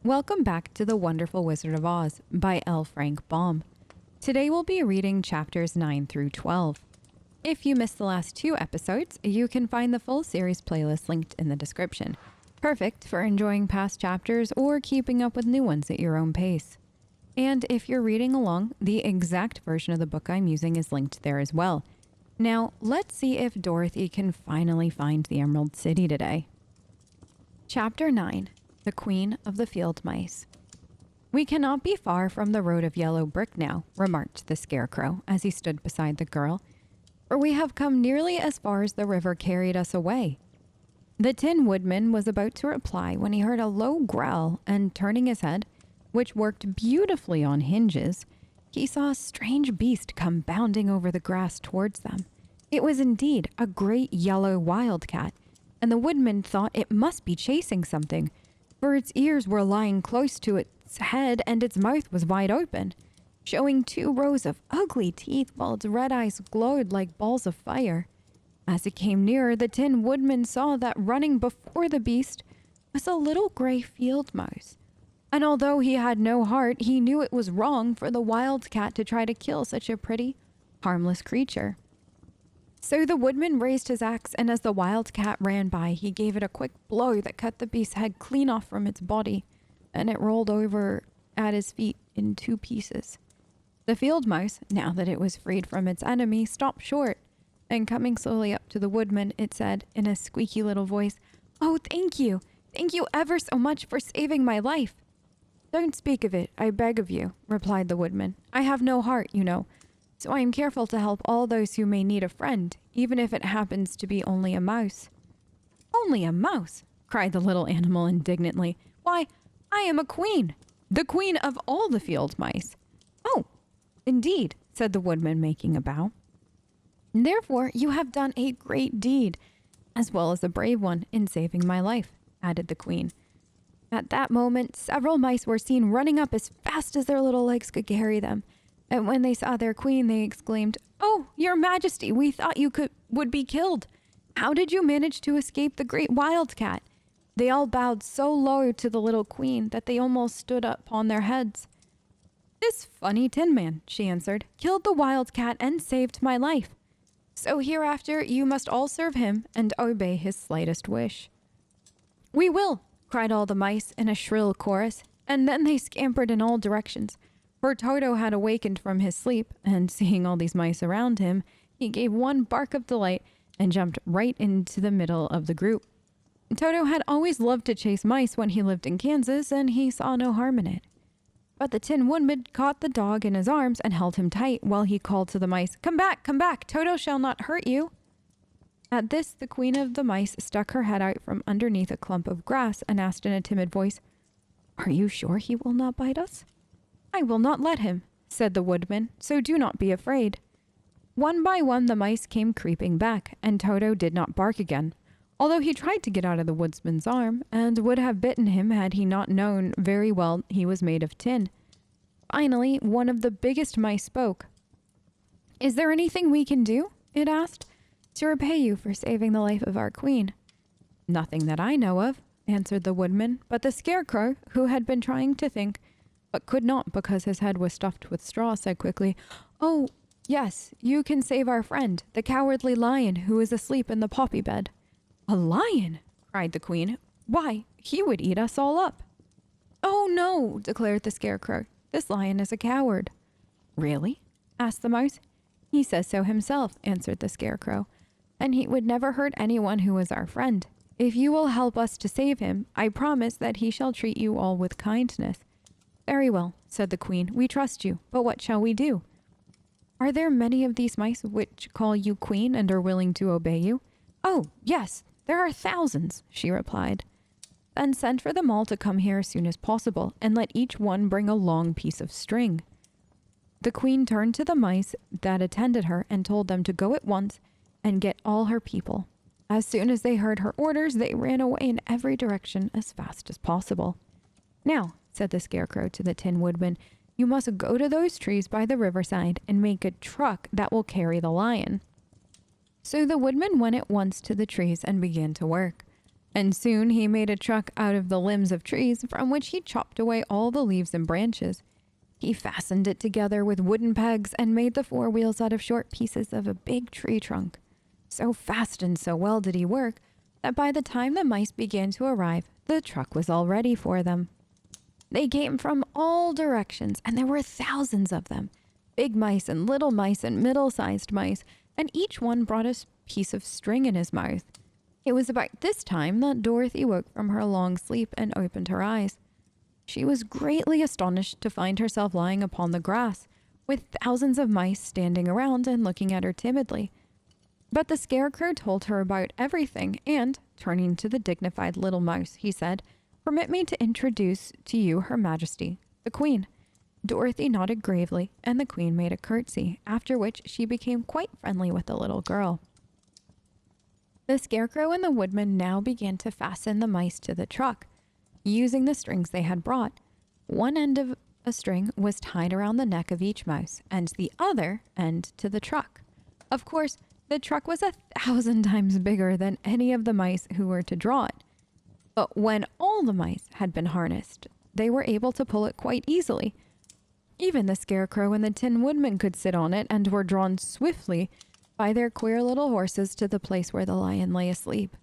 Welcome back to The Wonderful Wizard of Oz by L. Frank Baum. Today we'll be reading chapters 9 through 12. If you missed the last 2 episodes, you can find the full series playlist linked in the description. Perfect for enjoying past chapters or keeping up with new ones at your own pace. And if you're reading along, the exact version of the book I'm using is linked there as well. Now, let's see if Dorothy can finally find the Emerald City today. Chapter 9. The Queen of the Field Mice. "We cannot be far from the road of yellow brick now," remarked the Scarecrow as he stood beside the girl, "for we have come nearly as far as the river carried us away." The Tin Woodman was about to reply when he heard a low growl, and turning his head, which worked beautifully on hinges, he saw a strange beast come bounding over the grass towards them. It was indeed a great yellow wildcat, and the Woodman thought it must be chasing something, for its ears were lying close to its head and its mouth was wide open, showing 2 rows of ugly teeth while its red eyes glowed like balls of fire. As it came nearer, the Tin Woodman saw that running before the beast was a little gray field mouse. And although he had no heart, he knew it was wrong for the wildcat to try to kill such a pretty, harmless creature. So the Woodman raised his axe, and as the wildcat ran by, he gave it a quick blow that cut the beast's head clean off from its body, and it rolled over at his feet in 2 pieces. The field mouse, now that it was freed from its enemy, stopped short, and coming slowly up to the Woodman, it said in a squeaky little voice, "Oh, thank you! Thank you ever so much for saving my life!" "Don't speak of it, I beg of you," replied the Woodman. "I have no heart, you know, so I am careful to help all those who may need a friend, even if it happens to be only a mouse." "Only a mouse?" cried the little animal indignantly. "Why, I am a queen, the queen of all the field mice." "Oh, indeed," said the Woodman, making a bow. "Therefore you have done a great deed, as well as a brave one, in saving my life," added the queen. At that moment, several mice were seen running up as fast as their little legs could carry them. And when they saw their queen, they exclaimed, "Oh, your majesty, we thought you would be killed. How did you manage to escape the great wildcat?" They all bowed so low to the little queen that they almost stood up on their heads. "This funny Tin Man," she answered, "killed the wildcat and saved my life. So hereafter you must all serve him and obey his slightest wish." "We will," cried all the mice in a shrill chorus, and then they scampered in all directions. For Toto had awakened from his sleep, and seeing all these mice around him, he gave one bark of delight and jumped right into the middle of the group. Toto had always loved to chase mice when he lived in Kansas, and he saw no harm in it. But the Tin Woodman caught the dog in his arms and held him tight while he called to the mice, come back, Toto shall not hurt you." At this, the queen of the mice stuck her head out from underneath a clump of grass and asked in a timid voice, "Are you sure he will not bite us?" "I will not let him," said the Woodman, "so do not be afraid." One by one the mice came creeping back, and Toto did not bark again, although he tried to get out of the woodsman's arm, and would have bitten him had he not known very well he was made of tin. Finally, one of the biggest mice spoke. "Is there anything we can do," it asked, "to repay you for saving the life of our queen?" "Nothing that I know of," answered the Woodman, but the Scarecrow, who had been trying to think, but could not because his head was stuffed with straw, said quickly, "Oh, yes, you can save our friend, the Cowardly Lion, who is asleep in the poppy bed." "A lion?" cried the queen. "Why, he would eat us all up." "Oh, no," declared the Scarecrow. "This lion is a coward." "Really?" asked the mouse. "He says so himself," answered the Scarecrow, "and he would never hurt anyone who is our friend. If you will help us to save him, I promise that he shall treat you all with kindness." "Very well," said the queen. "We trust you, but what shall we do?" "Are there many of these mice which call you queen and are willing to obey you?" "Oh, yes, there are thousands," she replied. "Then send for them all to come here as soon as possible, and let each one bring a long piece of string." The queen turned to the mice that attended her and told them to go at once and get all her people. As soon as they heard her orders, they ran away in every direction as fast as possible. "Now," said the Scarecrow to the Tin Woodman, "you must go to those trees by the riverside and make a truck that will carry the lion." So the Woodman went at once to the trees and began to work. And soon he made a truck out of the limbs of trees from which he chopped away all the leaves and branches. He fastened it together with wooden pegs and made the four wheels out of short pieces of a big tree trunk. So fast and so well did he work that by the time the mice began to arrive, the truck was all ready for them. They came from all directions, and there were thousands of them, big mice and little mice and middle-sized mice, and each one brought a piece of string in his mouth. It was about this time that Dorothy woke from her long sleep and opened her eyes. She was greatly astonished to find herself lying upon the grass, with thousands of mice standing around and looking at her timidly. But the Scarecrow told her about everything, and, turning to the dignified little mouse, he said, "Permit me to introduce to you Her Majesty, the Queen." Dorothy nodded gravely, and the Queen made a curtsy, after which she became quite friendly with the little girl. The Scarecrow and the Woodman now began to fasten the mice to the truck, using the strings they had brought. One end of a string was tied around the neck of each mouse, and the other end to the truck. Of course, the truck was 1,000 times bigger than any of the mice who were to draw it. But when all the mice had been harnessed, they were able to pull it quite easily. Even the Scarecrow and the Tin Woodman could sit on it and were drawn swiftly by their queer little horses to the place where the lion lay asleep.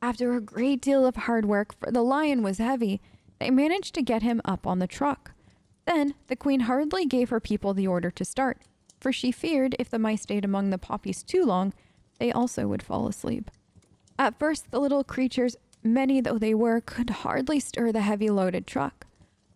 After a great deal of hard work, for the lion was heavy, they managed to get him up on the truck. Then the Queen hurriedly gave her people the order to start, for she feared if the mice stayed among the poppies too long, they also would fall asleep. At first, the little creatures, many though they were, could hardly stir the heavy loaded truck.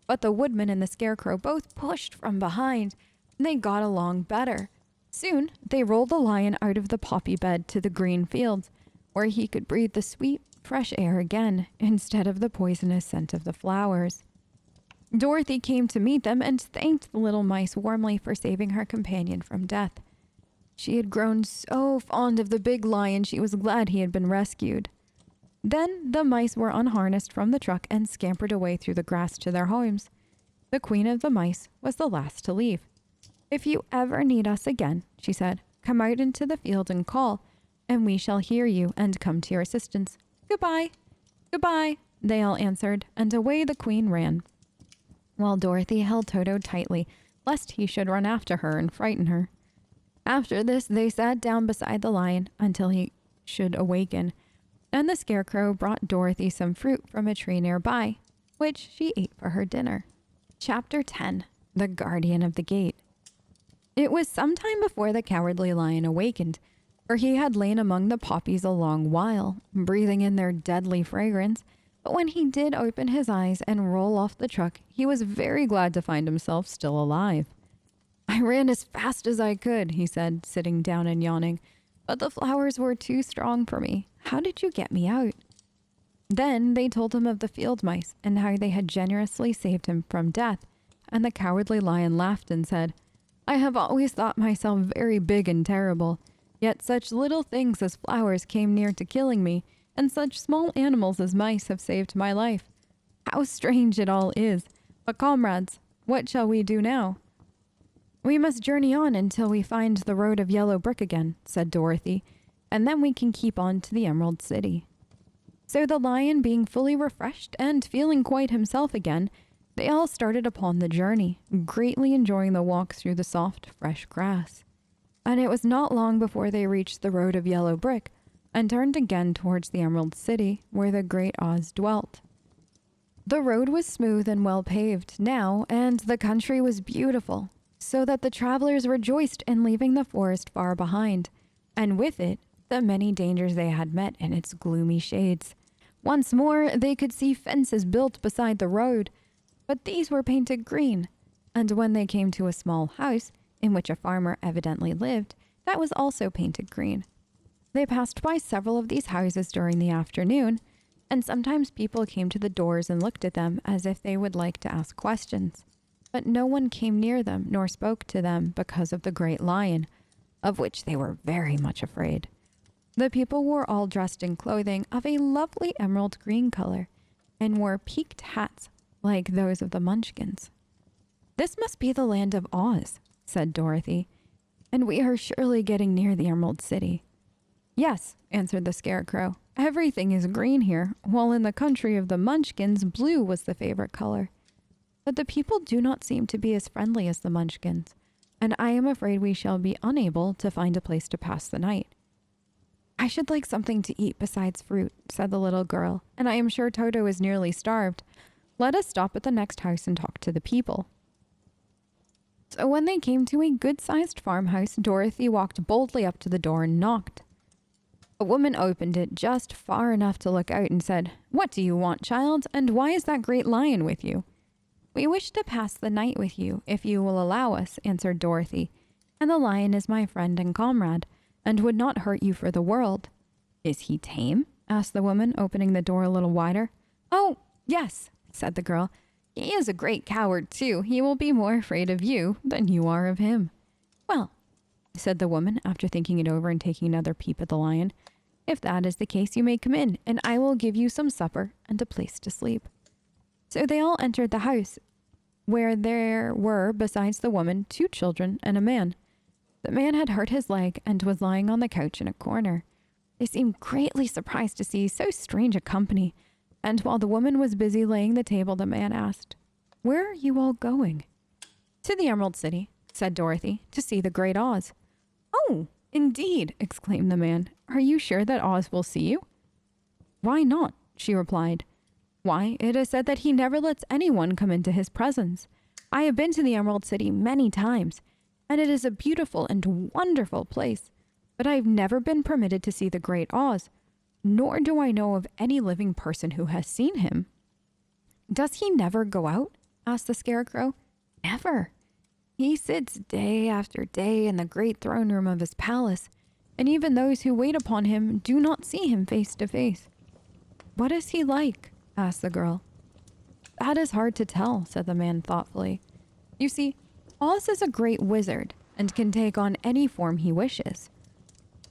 But the Woodman and the Scarecrow both pushed from behind, and they got along better. Soon, they rolled the lion out of the poppy bed to the green fields, where he could breathe the sweet, fresh air again, instead of the poisonous scent of the flowers. Dorothy came to meet them and thanked the little mice warmly for saving her companion from death. She had grown so fond of the big lion she was glad he had been rescued. Then the mice were unharnessed from the truck and scampered away through the grass to their homes. The Queen of the Mice was the last to leave. "If you ever need us again," she said, "come out into the field and call, and we shall hear you and come to your assistance. Goodbye." "Goodbye," they all answered, and away the Queen ran, while Dorothy held Toto tightly, lest he should run after her and frighten her. After this, they sat down beside the lion until he should awaken, and the Scarecrow brought Dorothy some fruit from a tree nearby, which she ate for her dinner. Chapter 10. The Guardian of the Gate. It was some time before the Cowardly Lion awakened, for he had lain among the poppies a long while, breathing in their deadly fragrance. But when he did open his eyes and roll off the truck, he was very glad to find himself still alive. "I ran as fast as I could," he said, sitting down and yawning, "but the flowers were too strong for me. How did you get me out?" Then they told him of the field mice and how they had generously saved him from death, and the Cowardly Lion laughed and said, "I have always thought myself very big and terrible, yet such little things as flowers came near to killing me, and such small animals as mice have saved my life. How strange it all is! But comrades, what shall we do now?" "We must journey on until we find the road of yellow brick again," said Dorothy, "and then we can keep on to the Emerald City." So the lion, being fully refreshed and feeling quite himself again, they all started upon the journey, greatly enjoying the walk through the soft, fresh grass. And it was not long before they reached the road of yellow brick and turned again towards the Emerald City, where the great Oz dwelt. The road was smooth and well paved now, and the country was beautiful, so that the travelers rejoiced in leaving the forest far behind, and with it the many dangers they had met in its gloomy shades. Once more they could see fences built beside the road, but these were painted green, and when they came to a small house, in which a farmer evidently lived, that was also painted green. They passed by several of these houses during the afternoon, and sometimes people came to the doors and looked at them as if they would like to ask questions. But no one came near them nor spoke to them because of the great lion, of which they were very much afraid. The people were all dressed in clothing of a lovely emerald green color, and wore peaked hats like those of the Munchkins. "This must be the land of Oz," said Dorothy, "and we are surely getting near the Emerald City." "Yes," answered the Scarecrow, Everything is green here, while in the country of the Munchkins, blue was the favorite color. But the people do not seem to be as friendly as the Munchkins, and I am afraid we shall be unable to find a place to pass the night." "I should like something to eat besides fruit," said the little girl, "and I am sure Toto is nearly starved. Let us stop at the next house and talk to the people." So when they came to a good-sized farmhouse, Dorothy walked boldly up to the door and knocked. A woman opened it just far enough to look out and said, "What do you want, child, and why is that great lion with you?" "We wish to pass the night with you, if you will allow us," answered Dorothy, "and the lion is my friend and comrade, and would not hurt you for the world." "Is he tame?" asked the woman, opening the door a little wider. "Oh, yes," said the girl. "He is a great coward, too. He will be more afraid of you than you are of him." "Well," said the woman, after thinking it over and taking another peep at the lion, "if that is the case, you may come in, and I will give you some supper and a place to sleep." So they all entered the house, where there were, besides the woman, 2 children and a man. The man had hurt his leg and was lying on the couch in a corner. They seemed greatly surprised to see so strange a company, and while the woman was busy laying the table, the man asked, "Where are you all going?" "To the Emerald City," said Dorothy, "to see the Great Oz." "Oh, indeed!" exclaimed the man. "Are you sure that Oz will see you?" "Why not?" she replied. "Why, it is said that he never lets anyone come into his presence. I have been to the Emerald City many times, and it is a beautiful and wonderful place, but I have never been permitted to see the Great Oz, nor do I know of any living person who has seen him." "Does he never go out?" asked the Scarecrow. "Never. He sits day after day in the great throne room of his palace, and even those who wait upon him do not see him face to face." "What is he like?" asked the girl. "That is hard to tell," said the man thoughtfully. "You see, Oz is a great wizard and can take on any form he wishes,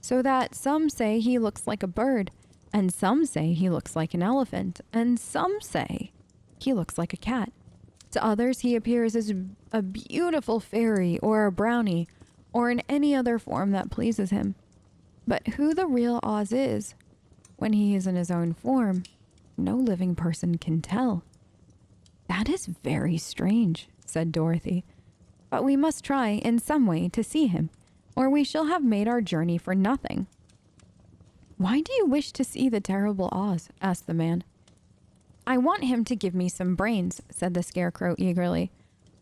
so that some say he looks like a bird, and some say he looks like an elephant, and some say he looks like a cat. To others, he appears as a beautiful fairy or a brownie, or in any other form that pleases him. But who the real Oz is, when he is in his own form, no living person can tell." "That is very strange," said Dorothy. "But we must try in some way to see him, or we shall have made our journey for nothing." "Why do you wish to see the terrible Oz?" asked the man. "I want him to give me some brains," said the Scarecrow eagerly.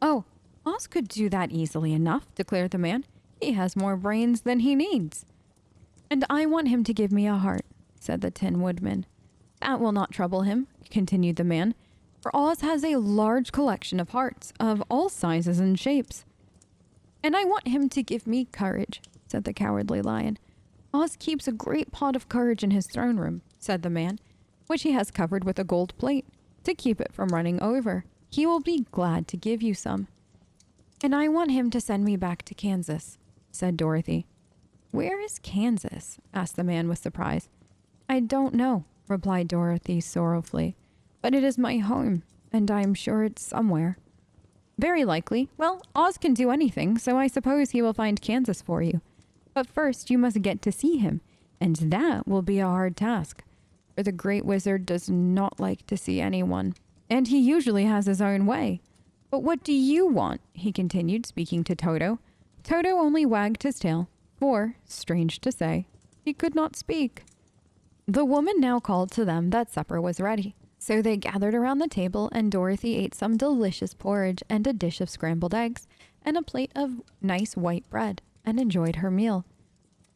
"Oh, Oz could do that easily enough," declared the man. "He has more brains than he needs." "And I want him to give me a heart," said the Tin Woodman. "That will not trouble him," continued the man, "for Oz has a large collection of hearts of all sizes and shapes." "And I want him to give me courage," said the Cowardly Lion. "Oz keeps a great pot of courage in his throne room," said the man, "which he has covered with a gold plate, to keep it from running over. He will be glad to give you some." "And I want him to send me back to Kansas," said Dorothy. "Where is Kansas?" asked the man with surprise. "I don't know," replied Dorothy sorrowfully, "but it is my home, and I am sure it's somewhere." "Very likely. Well, Oz can do anything, so I suppose he will find Kansas for you. But first you must get to see him, and that will be a hard task, for the Great Wizard does not like to see anyone, and he usually has his own way. But what do you want?" he continued, speaking to Toto. Toto only wagged his tail, for, strange to say, he could not speak. The woman now called to them that supper was ready. So they gathered around the table, and Dorothy ate some delicious porridge and a dish of scrambled eggs and a plate of nice white bread, and enjoyed her meal.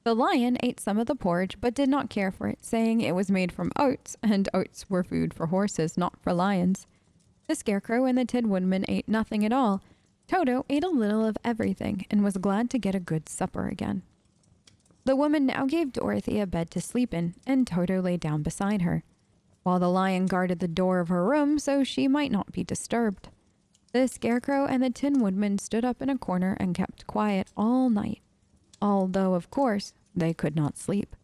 The lion ate some of the porridge but did not care for it, saying it was made from oats, and oats were food for horses, not for lions. The Scarecrow and the Tin Woodman ate nothing at all. Toto ate a little of everything and was glad to get a good supper again. The woman now gave Dorothy a bed to sleep in, and Toto lay down beside her, while the lion guarded the door of her room so she might not be disturbed. The Scarecrow and the Tin Woodman stood up in a corner and kept quiet all night, although, of course, they could not sleep.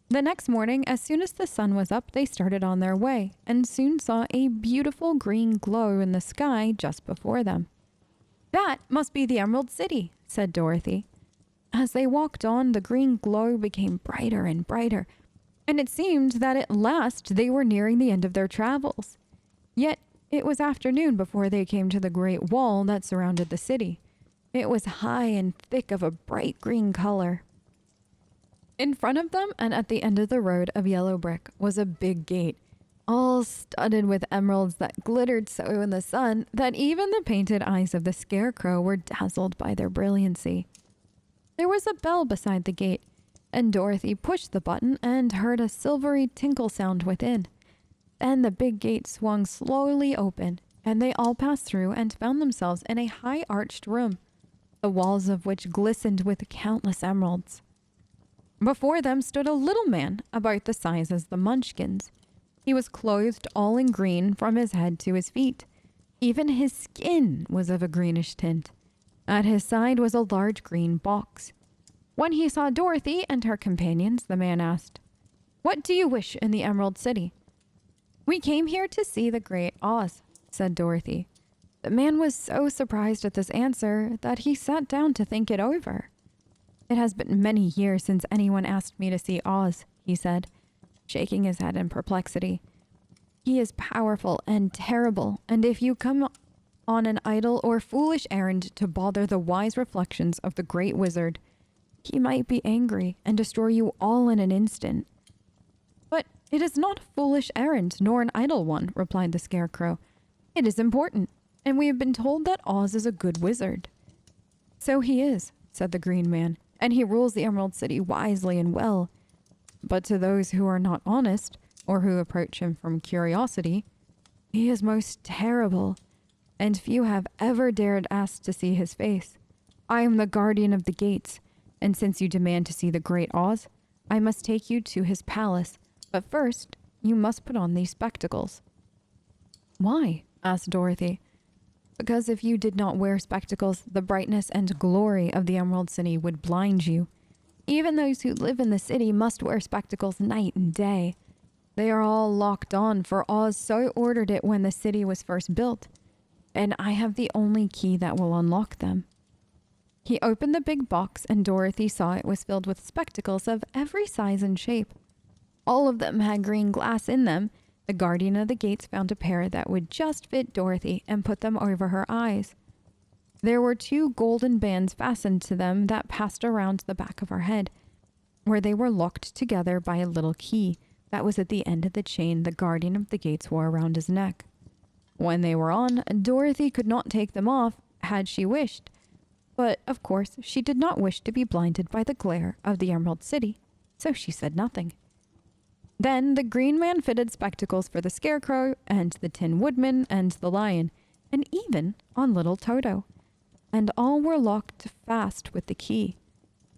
The next morning, as soon as the sun was up, they started on their way, and soon saw a beautiful green glow in the sky just before them. "That must be the Emerald City," said Dorothy. As they walked on, the green glow became brighter and brighter, and it seemed that at last they were nearing the end of their travels. Yet it was afternoon before they came to the great wall that surrounded the city. It was high and thick of a bright green color. In front of them and at the end of the road of yellow brick was a big gate, all studded with emeralds that glittered so in the sun that even the painted eyes of the scarecrow were dazzled by their brilliancy. There was a bell beside the gate, and Dorothy pushed the button and heard a silvery tinkle sound within. Then the big gate swung slowly open, and they all passed through and found themselves in a high-arched room, the walls of which glistened with countless emeralds. Before them stood a little man about the size as the Munchkins. He was clothed all in green from his head to his feet. Even his skin was of a greenish tint. At his side was a large green box. When he saw Dorothy and her companions, the man asked, "What do you wish in the Emerald City?" "We came here to see the Great Oz," said Dorothy. The man was so surprised at this answer that he sat down to think it over. "It has been many years since anyone asked me to see Oz," he said, shaking his head in perplexity. "He is powerful and terrible, and if you come on an idle or foolish errand to bother the wise reflections of the great wizard, he might be angry and destroy you all in an instant." "But it is not a foolish errand, nor an idle one," replied the Scarecrow. "It is important, and we have been told that Oz is a good wizard." "So he is," said the Green Man, "and he rules the Emerald City wisely and well. But to those who are not honest, or who approach him from curiosity, he is most terrible, and few have ever dared ask to see his face. I am the guardian of the gates, and since you demand to see the Great Oz, I must take you to his palace. But first, you must put on these spectacles." "Why?" asked Dorothy. "Because if you did not wear spectacles, the brightness and glory of the Emerald City would blind you. Even those who live in the city must wear spectacles night and day. They are all locked on, for Oz so ordered it when the city was first built, and I have the only key that will unlock them." He opened the big box, and Dorothy saw it was filled with spectacles of every size and shape. All of them had green glass in them. The guardian of the gates found a pair that would just fit Dorothy and put them over her eyes. There were 2 golden bands fastened to them that passed around the back of her head, where they were locked together by a little key that was at the end of the chain the guardian of the gates wore around his neck. When they were on, Dorothy could not take them off had she wished, but of course she did not wish to be blinded by the glare of the Emerald City, so she said nothing. Then the Green Man fitted spectacles for the Scarecrow and the Tin Woodman and the Lion, and even on little Toto, and all were locked fast with the key.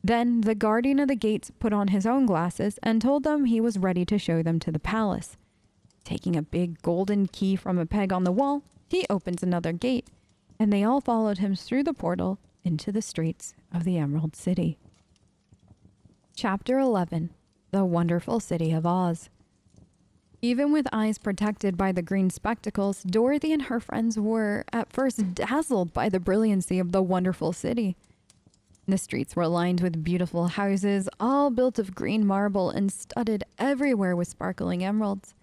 Then the guardian of the gates put on his own glasses and told them he was ready to show them to the palace. Taking a big golden key from a peg on the wall, he opened another gate, and they all followed him through the portal into the streets of the Emerald City. Chapter 11. The Wonderful City of Oz. Even with eyes protected by the green spectacles, Dorothy and her friends were at first dazzled by the brilliancy of the wonderful city. The streets were lined with beautiful houses, all built of green marble and studded everywhere with sparkling emeralds.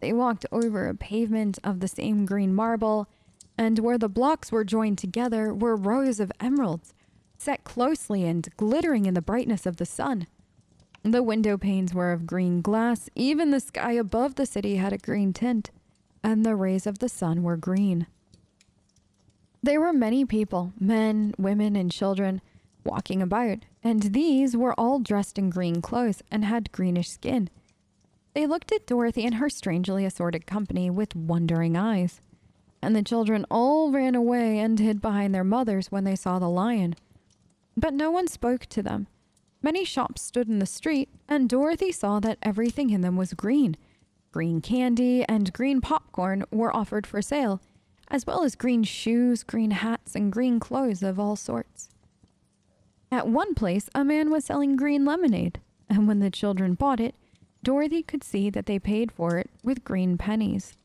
They walked over a pavement of the same green marble, and where the blocks were joined together were rows of emeralds, set closely and glittering in the brightness of the sun. The window panes were of green glass. Even the sky above the city had a green tint, and the rays of the sun were green. There were many people, men, women, and children, walking about, and these were all dressed in green clothes and had greenish skin. They looked at Dorothy and her strangely assorted company with wondering eyes, and the children all ran away and hid behind their mothers when they saw the lion. But no one spoke to them. Many shops stood in the street, and Dorothy saw that everything in them was green. Green candy and green popcorn were offered for sale, as well as green shoes, green hats, and green clothes of all sorts. At one place, a man was selling green lemonade, and when the children bought it, Dorothy could see that they paid for it with green pennies.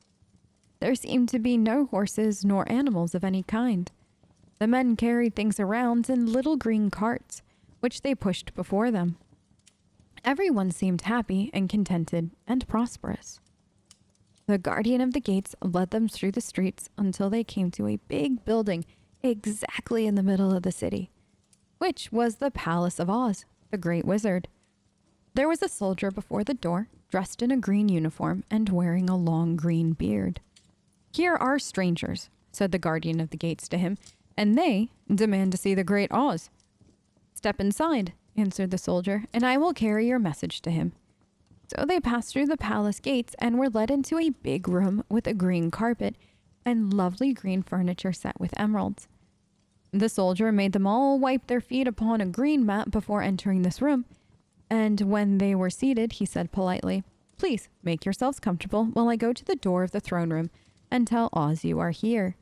There seemed to be no horses nor animals of any kind. The men carried things around in little green carts, which they pushed before them. Everyone seemed happy and contented and prosperous. The guardian of the gates led them through the streets until they came to a big building exactly in the middle of the city, which was the Palace of Oz, the Great Wizard. There was a soldier before the door, dressed in a green uniform and wearing a long green beard. "Here are strangers," said the guardian of the gates to him, "and they demand to see the Great Oz." "Step inside," answered the soldier, "and I will carry your message to him." So they passed through the palace gates and were led into a big room with a green carpet and lovely green furniture set with emeralds. The soldier made them all wipe their feet upon a green mat before entering this room, and when they were seated, he said politely, "Please make yourselves comfortable while I go to the door of the throne room and tell Oz you are here."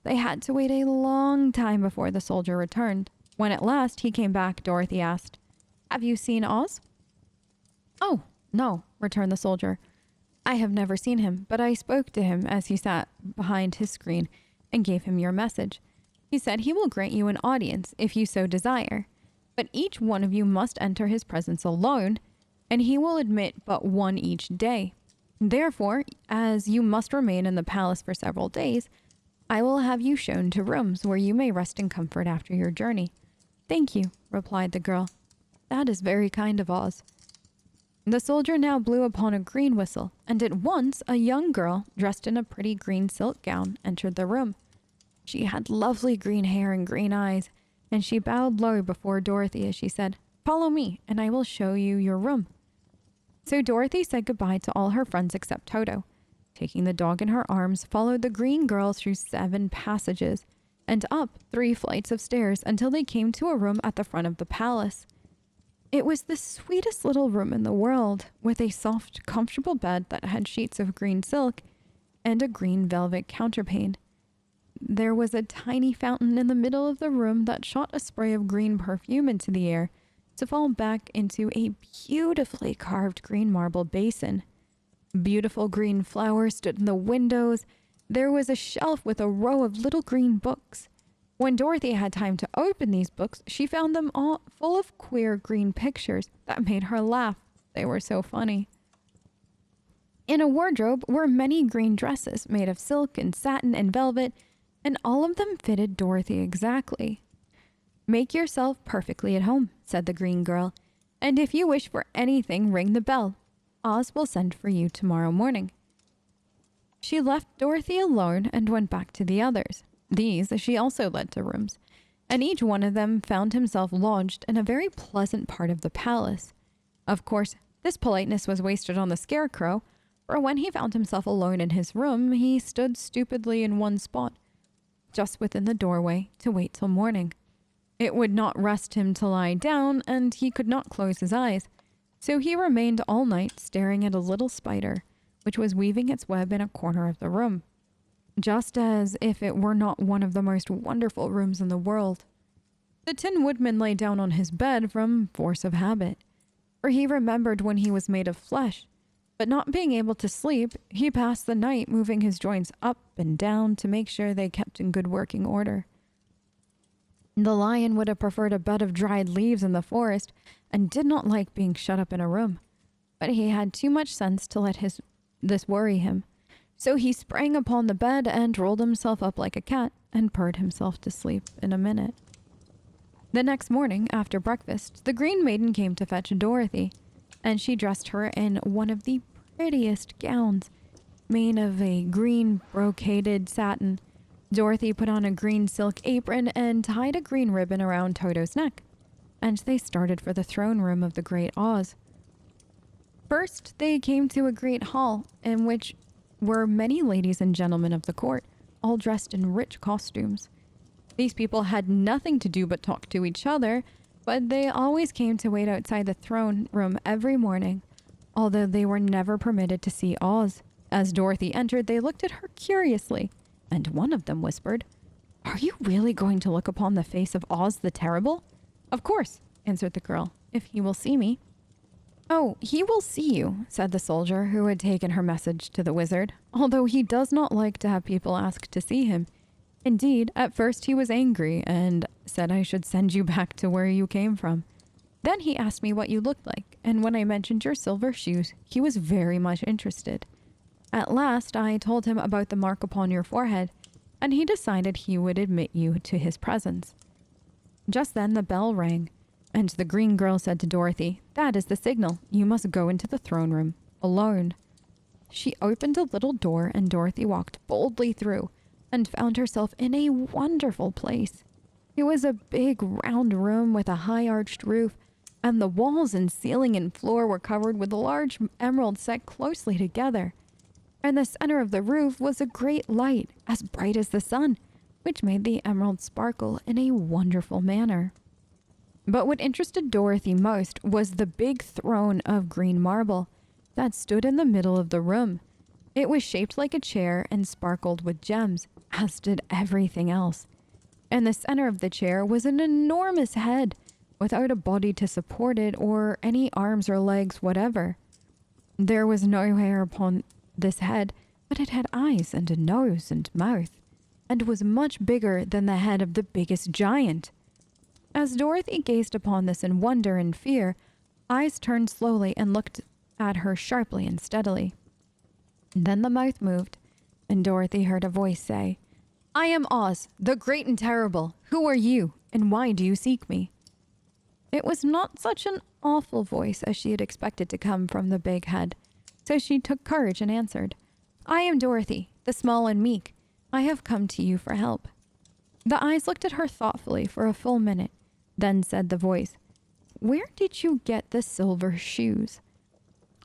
They had to wait a long time before the soldier returned. When at last he came back, Dorothy asked, "Have you seen Oz?" "Oh, no," returned the soldier. "I have never seen him, but I spoke to him as he sat behind his screen and gave him your message. He said he will grant you an audience if you so desire, but each one of you must enter his presence alone, and he will admit but one each day. Therefore, as you must remain in the palace for several days, I will have you shown to rooms where you may rest in comfort after your journey." "Thank you," replied the girl. "That is very kind of Oz." The soldier now blew upon a green whistle, and at once a young girl, dressed in a pretty green silk gown, entered the room. She had lovely green hair and green eyes, and she bowed low before Dorothy as she said, "Follow me, and I will show you your room." So Dorothy said goodbye to all her friends except Toto. Taking the dog in her arms, followed the green girl through 7 passages and up 3 flights of stairs until they came to a room at the front of the palace. It was the sweetest little room in the world, with a soft, comfortable bed that had sheets of green silk and a green velvet counterpane. There was a tiny fountain in the middle of the room that shot a spray of green perfume into the air to fall back into a beautifully carved green marble basin. Beautiful green flowers stood in the windows. There was a shelf with a row of little green books. When Dorothy had time to open these books, she found them all full of queer green pictures that made her laugh. They were so funny. In a wardrobe were many green dresses made of silk and satin and velvet, and all of them fitted Dorothy exactly. "Make yourself perfectly at home," said the green girl, "and if you wish for anything, ring the bell. Oz will send for you tomorrow morning." She left Dorothy alone and went back to the others. These she also led to rooms, and each one of them found himself lodged in a very pleasant part of the palace. Of course, this politeness was wasted on the Scarecrow, for when he found himself alone in his room, he stood stupidly in one spot, just within the doorway, to wait till morning. It would not rest him to lie down, and he could not close his eyes, so he remained all night staring at a little spider, which was weaving its web in a corner of the room, just as if it were not one of the most wonderful rooms in the world. The Tin Woodman lay down on his bed from force of habit, for he remembered when he was made of flesh, but not being able to sleep, he passed the night moving his joints up and down to make sure they kept in good working order. The Lion would have preferred a bed of dried leaves in the forest and did not like being shut up in a room, but he had too much sense to let this worry him. So he sprang upon the bed and rolled himself up like a cat and purred himself to sleep in a minute. The next morning, after breakfast, the Green Maiden came to fetch Dorothy, and she dressed her in one of the prettiest gowns, made of a green brocaded satin. Dorothy put on a green silk apron and tied a green ribbon around Toto's neck, and they started for the throne room of the Great Oz. First, they came to a great hall in which were many ladies and gentlemen of the court, all dressed in rich costumes. These people had nothing to do but talk to each other, but they always came to wait outside the throne room every morning, although they were never permitted to see Oz. As Dorothy entered, they looked at her curiously, and one of them whispered, "Are you really going to look upon the face of Oz the Terrible?" "Of course," answered the girl, "if he will see me." "Oh, he will see you," said the soldier who had taken her message to the wizard, "although he does not like to have people ask to see him. Indeed, at first he was angry and said I should send you back to where you came from. Then he asked me what you looked like, and when I mentioned your silver shoes, he was very much interested. At last, I told him about the mark upon your forehead, and he decided he would admit you to his presence. Just then the bell rang, and the green girl said to Dorothy, "That is the signal. You must go into the throne room, alone." She opened a little door, and Dorothy walked boldly through and found herself in a wonderful place. It was a big round room with a high arched roof, and the walls and ceiling and floor were covered with large emeralds set closely together. In the center of the roof was a great light, as bright as the sun, which made the emerald sparkle in a wonderful manner. But what interested Dorothy most was the big throne of green marble that stood in the middle of the room. It was shaped like a chair and sparkled with gems, as did everything else. In the center of the chair was an enormous head, without a body to support it or any arms or legs whatever. There was no hair upon this head, but it had eyes and a nose and mouth, and was much bigger than the head of the biggest giant. As Dorothy gazed upon this in wonder and fear, eyes turned slowly and looked at her sharply and steadily. Then the mouth moved, and Dorothy heard a voice say, "I am Oz, the great and terrible. Who are you, and why do you seek me?" It was not such an awful voice as she had expected to come from the big head, so she took courage and answered, "I am Dorothy, the small and meek. I have come to you for help." The eyes looked at her thoughtfully for a full minute. Then said the voice, "Where did you get the silver shoes?"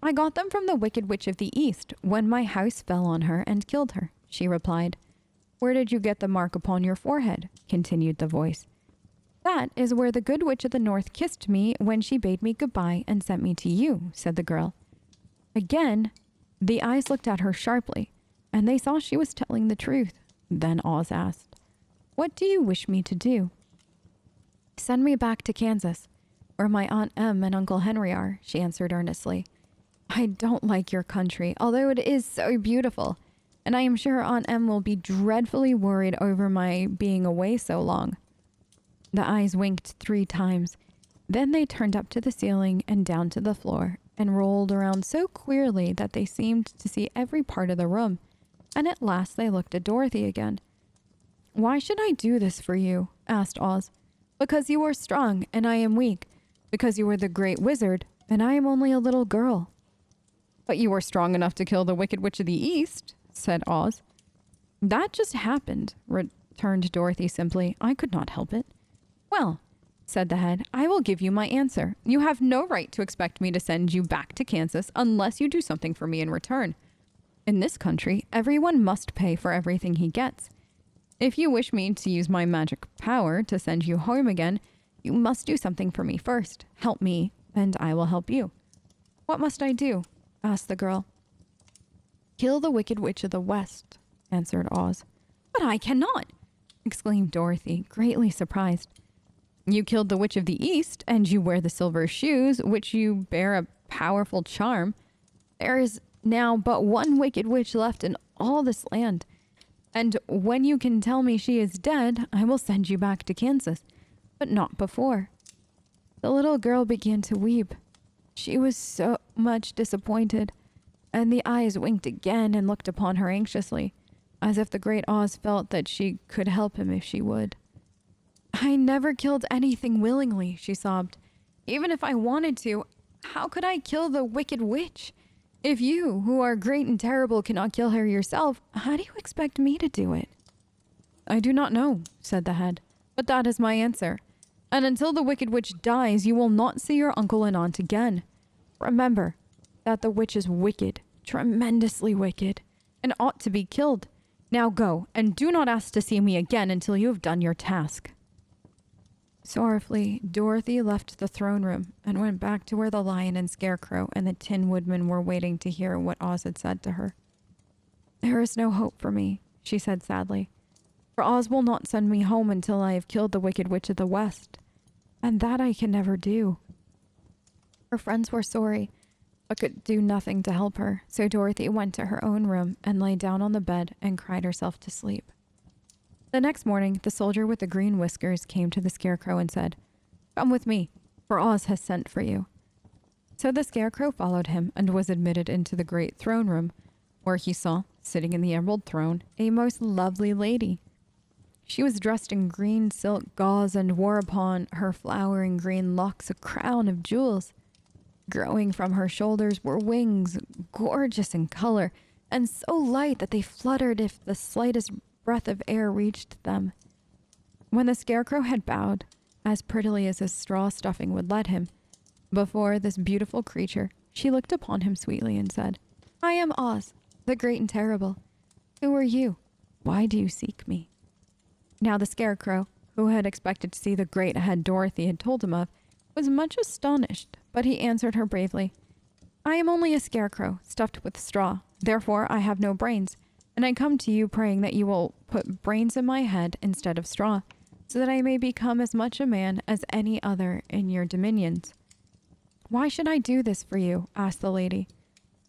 "I got them from the Wicked Witch of the East when my house fell on her and killed her," she replied. "Where did you get the mark upon your forehead?" continued the voice. "That is where the Good Witch of the North kissed me when she bade me goodbye and sent me to you," said the girl. Again, the eyes looked at her sharply, and they saw she was telling the truth. Then Oz asked, "What do you wish me to do?" "Send me back to Kansas, where my Aunt Em and Uncle Henry are," she answered earnestly. "I don't like your country, although it is so beautiful, and I am sure Aunt Em will be dreadfully worried over my being away so long." The eyes winked 3 times. Then they turned up to the ceiling and down to the floor and rolled around so queerly that they seemed to see every part of the room. And at last they looked at Dorothy again. "Why should I do this for you?" asked Oz. "Because you are strong and I am weak. Because you are the great wizard and I am only a little girl." "But you are strong enough to kill the Wicked Witch of the East," said Oz. "That just happened," returned Dorothy simply. "I could not help it." "Well," said the head, "I will give you my answer. You have no right to expect me to send you back to Kansas unless you do something for me in return. In this country, everyone must pay for everything he gets. If you wish me to use my magic power to send you home again, you must do something for me first. Help me, and I will help you." "What must I do?" asked the girl. "Kill the Wicked Witch of the West," answered Oz. "But I cannot!" exclaimed Dorothy, greatly surprised. "You killed the Witch of the East, and you wear the silver shoes, which you bear a powerful charm. There is now but one Wicked Witch left in all this land, and when you can tell me she is dead, I will send you back to Kansas, but not before." The little girl began to weep. She was so much disappointed, and the eyes winked again and looked upon her anxiously, as if the great Oz felt that she could help him if she would. "I never killed anything willingly," she sobbed. "Even if I wanted to, how could I kill the Wicked Witch? If you, who are great and terrible, cannot kill her yourself, how do you expect me to do it?" "I do not know," said the head, "but that is my answer. And until the Wicked Witch dies, you will not see your uncle and aunt again. Remember that the witch is wicked, tremendously wicked, and ought to be killed. Now go, and do not ask to see me again until you have done your task." Sorrowfully, Dorothy left the throne room and went back to where the Lion and Scarecrow and the Tin Woodman were waiting to hear what Oz had said to her. "There is no hope for me," she said sadly, "for Oz will not send me home until I have killed the Wicked Witch of the West, and that I can never do." Her friends were sorry, but could do nothing to help her, so Dorothy went to her own room and lay down on the bed and cried herself to sleep. The next morning, the soldier with the green whiskers came to the Scarecrow and said, "Come with me, for Oz has sent for you." So the Scarecrow followed him and was admitted into the great throne room, where he saw, sitting in the emerald throne, a most lovely lady. She was dressed in green silk gauze and wore upon her flowering green locks a crown of jewels. Growing from her shoulders were wings, gorgeous in color, and so light that they fluttered if the slightest breath of air reached them. When the Scarecrow had bowed, as prettily as his straw stuffing would let him, before this beautiful creature, she looked upon him sweetly and said, "I am Oz, the great and terrible. Who are you? Why do you seek me?" Now the Scarecrow, who had expected to see the great head Dorothy had told him of, was much astonished, but he answered her bravely, "I am only a scarecrow, stuffed with straw. Therefore I have no brains, and I come to you praying that you will put brains in my head instead of straw, so that I may become as much a man as any other in your dominions." "Why should I do this for you?" asked the lady.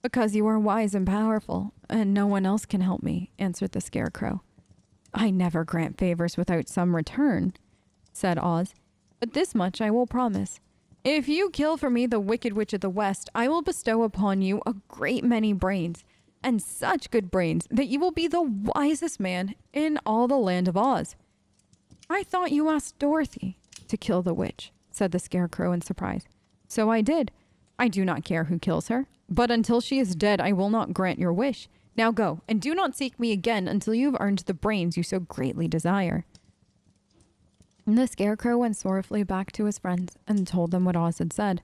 "Because you are wise and powerful, and no one else can help me," answered the Scarecrow. "I never grant favors without some return," said Oz, "but this much I will promise. If you kill for me the Wicked Witch of the West, I will bestow upon you a great many brains, and such good brains that you will be the wisest man in all the land of Oz." "I thought you asked Dorothy to kill the witch," said the Scarecrow in surprise. "So I did. I do not care who kills her, but until she is dead, I will not grant your wish. Now go, and do not seek me again until you have earned the brains you so greatly desire." And the Scarecrow went sorrowfully back to his friends and told them what Oz had said.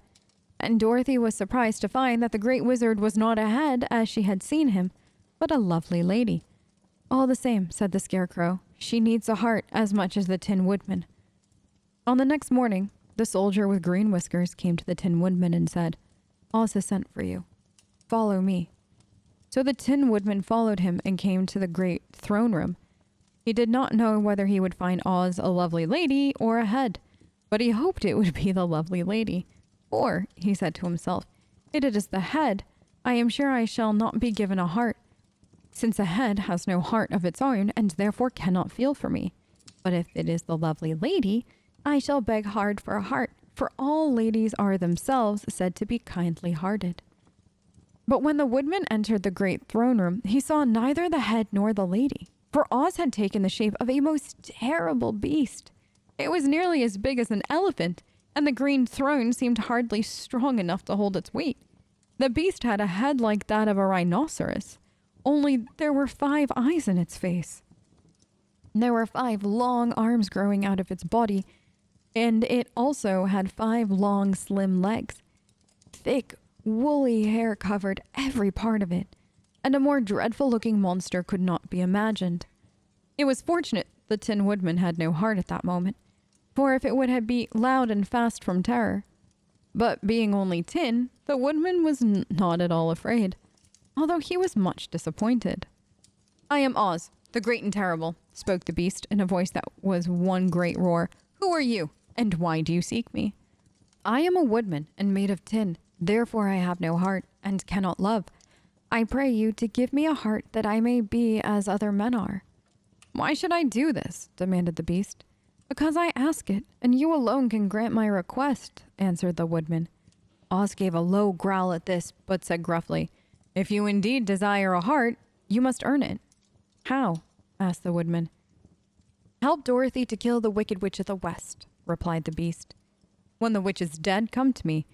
And Dorothy was surprised to find that the great wizard was not a head as she had seen him, but a lovely lady. "All the same," said the Scarecrow, "she needs a heart as much as the Tin Woodman." On the next morning, the soldier with green whiskers came to the Tin Woodman and said, "Oz has sent for you. Follow me." So the Tin Woodman followed him and came to the great throne room. He did not know whether he would find Oz a lovely lady or a head, but he hoped it would be the lovely lady. "For," he said to himself, "if it is the head, I am sure I shall not be given a heart, since a head has no heart of its own and therefore cannot feel for me. But if it is the lovely lady, I shall beg hard for a heart, for all ladies are themselves said to be kindly hearted." But when the woodman entered the great throne room, he saw neither the head nor the lady, for Oz had taken the shape of a most terrible beast. It was nearly as big as an elephant, and the green throne seemed hardly strong enough to hold its weight. The beast had a head like that of a rhinoceros, only there were 5 eyes in its face. There were 5 long arms growing out of its body, and it also had 5 long, slim legs. Thick, woolly hair covered every part of it, and a more dreadful-looking monster could not be imagined. It was fortunate the Tin Woodman had no heart at that moment, for if it would have beat loud and fast from terror. But being only tin, the Woodman was not at all afraid, although he was much disappointed. "I am Oz, the great and terrible," spoke the beast in a voice that was one great roar. "Who are you, and why do you seek me?" "I am a woodman and made of tin. Therefore I have no heart and cannot love. I pray you to give me a heart that I may be as other men are." "Why should I do this?" demanded the beast. "Because I ask it, and you alone can grant my request," answered the woodman. Oz gave a low growl at this, but said gruffly, "If you indeed desire a heart, you must earn it." "How?" asked the woodman. "Help Dorothy to kill the Wicked Witch of the West," replied the beast. "When the witch is dead, come to me,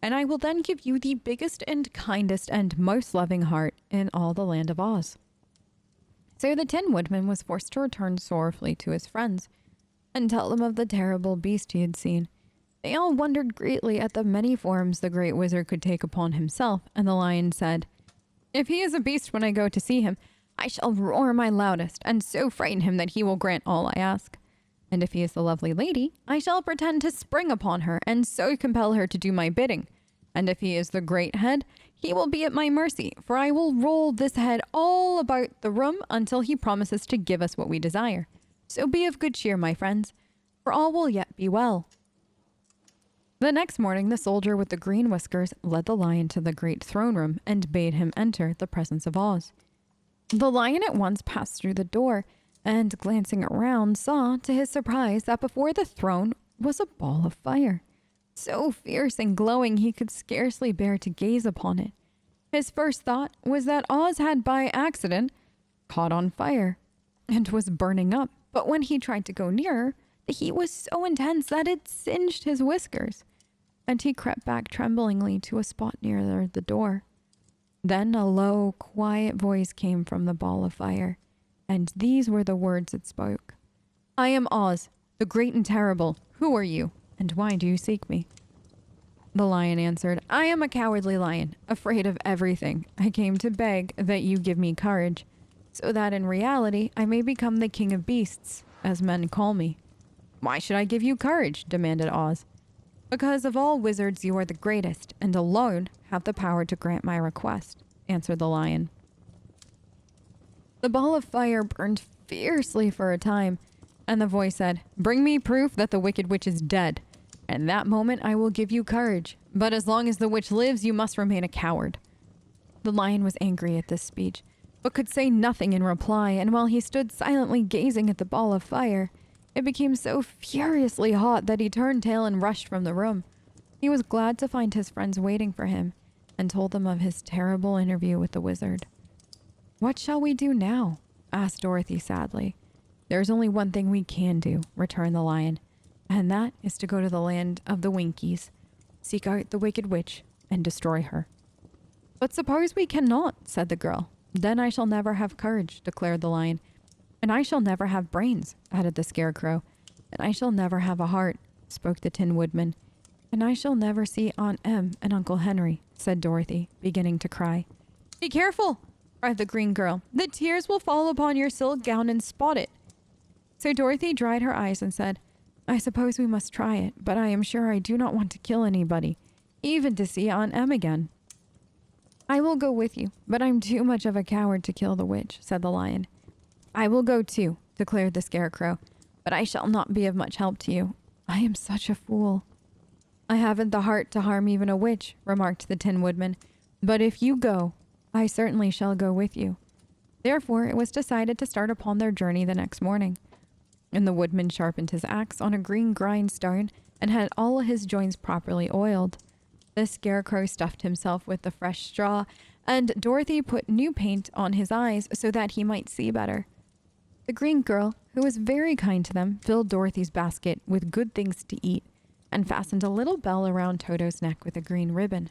and I will then give you the biggest and kindest and most loving heart in all the land of Oz." So the Tin Woodman was forced to return sorrowfully to his friends and tell them of the terrible beast he had seen. They all wondered greatly at the many forms the great wizard could take upon himself, and the lion said, "If he is a beast when I go to see him, I shall roar my loudest and so frighten him that he will grant all I ask. And if he is the lovely lady, I shall pretend to spring upon her and so compel her to do my bidding. And if he is the great head, he will be at my mercy, for I will roll this head all about the room until he promises to give us what we desire. So be of good cheer, my friends, for all will yet be well." The next morning, the soldier with the green whiskers led the lion to the great throne room and bade him enter the presence of Oz. The lion at once passed through the door and, glancing around, saw, to his surprise, that before the throne was a ball of fire. so fierce and glowing he could scarcely bear to gaze upon it. His first thought was that Oz had by accident caught on fire and was burning up, but when he tried to go nearer, the heat was so intense that it singed his whiskers, and he crept back tremblingly to a spot near the door. Then a low, quiet voice came from the ball of fire, and these were the words it spoke. "I am Oz, the great and terrible. Who are you, and why do you seek me?" The lion answered, "I am a cowardly lion, afraid of everything. I came to beg that you give me courage, so that in reality I may become the king of beasts, as men call me." "Why should I give you courage?" demanded Oz. "Because of all wizards you are the greatest, and alone have the power to grant my request," answered the lion. The ball of fire burned fiercely for a time, and the voice said, "Bring me proof that the wicked witch is dead. In that moment I will give you courage, but as long as the witch lives, you must remain a coward." The lion was angry at this speech, but could say nothing in reply, and while he stood silently gazing at the ball of fire, it became so furiously hot that he turned tail and rushed from the room. He was glad to find his friends waiting for him, and told them of his terrible interview with the wizard. "What shall we do now?" asked Dorothy sadly. "There's only one thing we can do," returned the lion, "and that is to go to the land of the Winkies, seek out the wicked witch, and destroy her." "But suppose we cannot," said the girl. "Then I shall never have courage," declared the lion. "And I shall never have brains," added the scarecrow. "And I shall never have a heart," spoke the Tin Woodman. "And I shall never see Aunt Em and Uncle Henry," said Dorothy, beginning to cry. "Be careful," cried the green girl. "The tears will fall upon your silk gown and spot it." So Dorothy dried her eyes and said, "I suppose we must try it, but I am sure I do not want to kill anybody, even to see Aunt Em again." "I will go with you, but I'm too much of a coward to kill the witch," said the lion. "I will go too," declared the scarecrow, "but I shall not be of much help to you. I am such a fool." "I haven't the heart to harm even a witch," remarked the Tin Woodman, "but if you go, I certainly shall go with you." Therefore it was decided to start upon their journey the next morning. And the woodman sharpened his axe on a green grindstone and had all his joints properly oiled. The scarecrow stuffed himself with the fresh straw, and Dorothy put new paint on his eyes so that he might see better. The green girl, who was very kind to them, filled Dorothy's basket with good things to eat and fastened a little bell around Toto's neck with a green ribbon.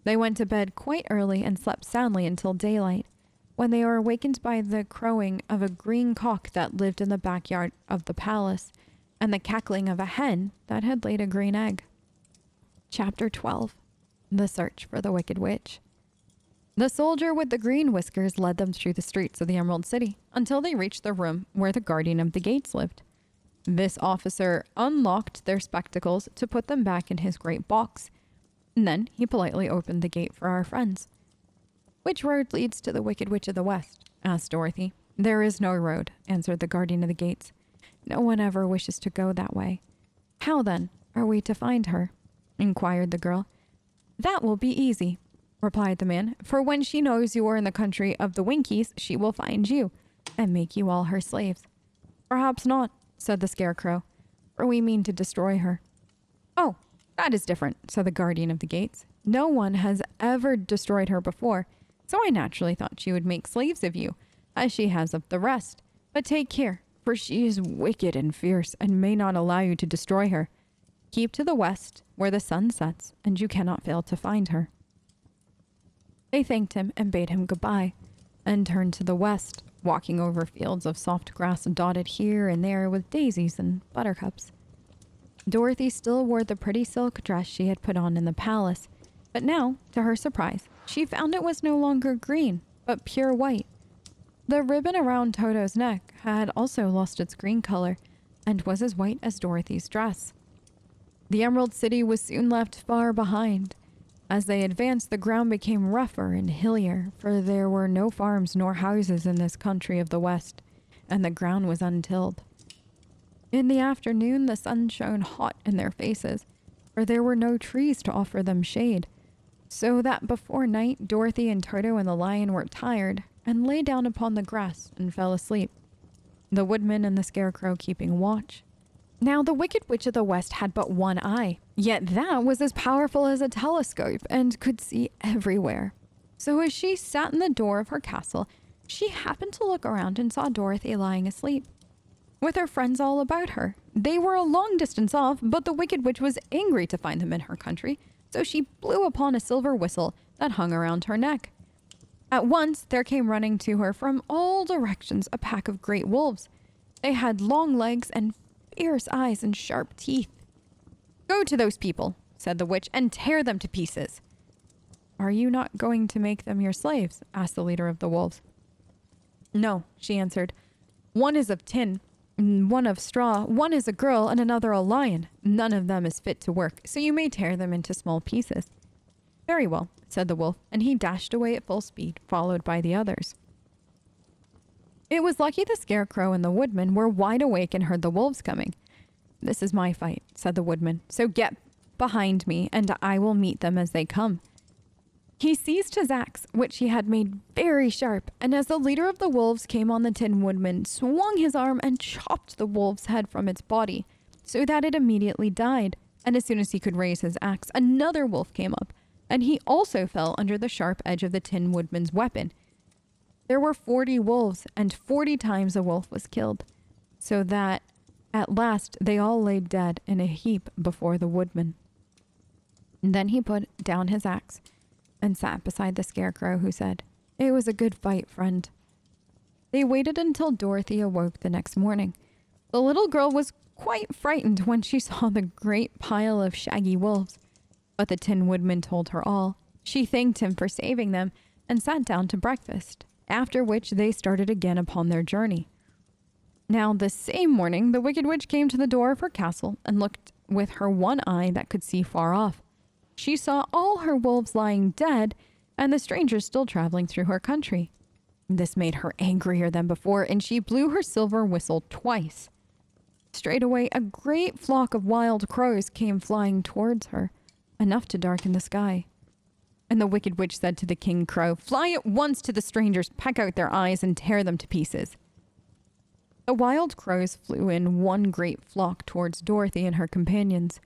They went to bed quite early and slept soundly until daylight, when they were awakened by the crowing of a green cock that lived in the backyard of the palace, and the cackling of a hen that had laid a green egg. Chapter 12. The Search for the Wicked Witch. The soldier with the green whiskers led them through the streets of the Emerald City until they reached the room where the guardian of the gates lived. This officer unlocked their spectacles to put them back in his great box, and then he politely opened the gate for our friends. "Which road leads to the Wicked Witch of the West?" asked Dorothy. "There is no road," answered the guardian of the gates. "No one ever wishes to go that way." "How, then, are we to find her?" inquired the girl. "That will be easy," replied the man, "for when she knows you are in the country of the Winkies, she will find you and make you all her slaves." "Perhaps not," said the scarecrow, "for we mean to destroy her." "Oh, that is different," said the guardian of the gates. "No one has ever destroyed her before, so I naturally thought she would make slaves of you, as she has of the rest. But take care, for she is wicked and fierce, and may not allow you to destroy her. Keep to the west, where the sun sets, and you cannot fail to find her." They thanked him and bade him goodbye, and turned to the west, walking over fields of soft grass dotted here and there with daisies and buttercups. Dorothy still wore the pretty silk dress she had put on in the palace, but now, to her surprise, she found it was no longer green, but pure white. The ribbon around Toto's neck had also lost its green color and was as white as Dorothy's dress. The Emerald City was soon left far behind. As they advanced, the ground became rougher and hillier, for there were no farms nor houses in this country of the West, and the ground was untilled. In the afternoon, the sun shone hot in their faces, for there were no trees to offer them shade, so that before night, Dorothy and Toto and the lion were tired and lay down upon the grass and fell asleep, the woodman and the scarecrow keeping watch. Now the Wicked Witch of the West had but one eye, yet that was as powerful as a telescope and could see everywhere. So as she sat in the door of her castle, she happened to look around and saw Dorothy lying asleep, with her friends all about her. They were a long distance off, but the Wicked Witch was angry to find them in her country, so she blew upon a silver whistle that hung around her neck. At once there came running to her from all directions a pack of great wolves. They had long legs and fierce eyes and sharp teeth. "Go to those people," said the witch, "and tear them to pieces." "Are you not going to make them your slaves?" asked the leader of the wolves. "No," she answered. "One is of tin, one of straw, one is a girl, and another a lion. None of them is fit to work, so you may tear them into small pieces." "Very well," said the wolf, and he dashed away at full speed, followed by the others. It was lucky the Scarecrow and the Woodman were wide awake and heard the wolves coming. "This is my fight," said the Woodman, "so get behind me, and I will meet them as they come." He seized his axe, which he had made very sharp, and as the leader of the wolves came on the Tin Woodman, swung his arm and chopped the wolf's head from its body, so that it immediately died. And as soon as he could raise his axe, another wolf came up, and he also fell under the sharp edge of the Tin Woodman's weapon. There were 40 wolves, and 40 times a wolf was killed, so that at last they all lay dead in a heap before the Woodman. Then he put down his axe and sat beside the Scarecrow, who said, "It was a good fight, friend." They waited until Dorothy awoke the next morning. The little girl was quite frightened when she saw the great pile of shaggy wolves, but the Tin Woodman told her all. She thanked him for saving them and sat down to breakfast, after which they started again upon their journey. Now the same morning, the Wicked Witch came to the door of her castle and looked with her one eye that could see far off. She saw all her wolves lying dead and the strangers still traveling through her country. This made her angrier than before, and she blew her silver whistle twice. Straightway, a great flock of wild crows came flying towards her, enough to darken the sky. And the Wicked Witch said to the King Crow, "Fly at once to the strangers, peck out their eyes, and tear them to pieces." The wild crows flew in one great flock towards Dorothy and her companions.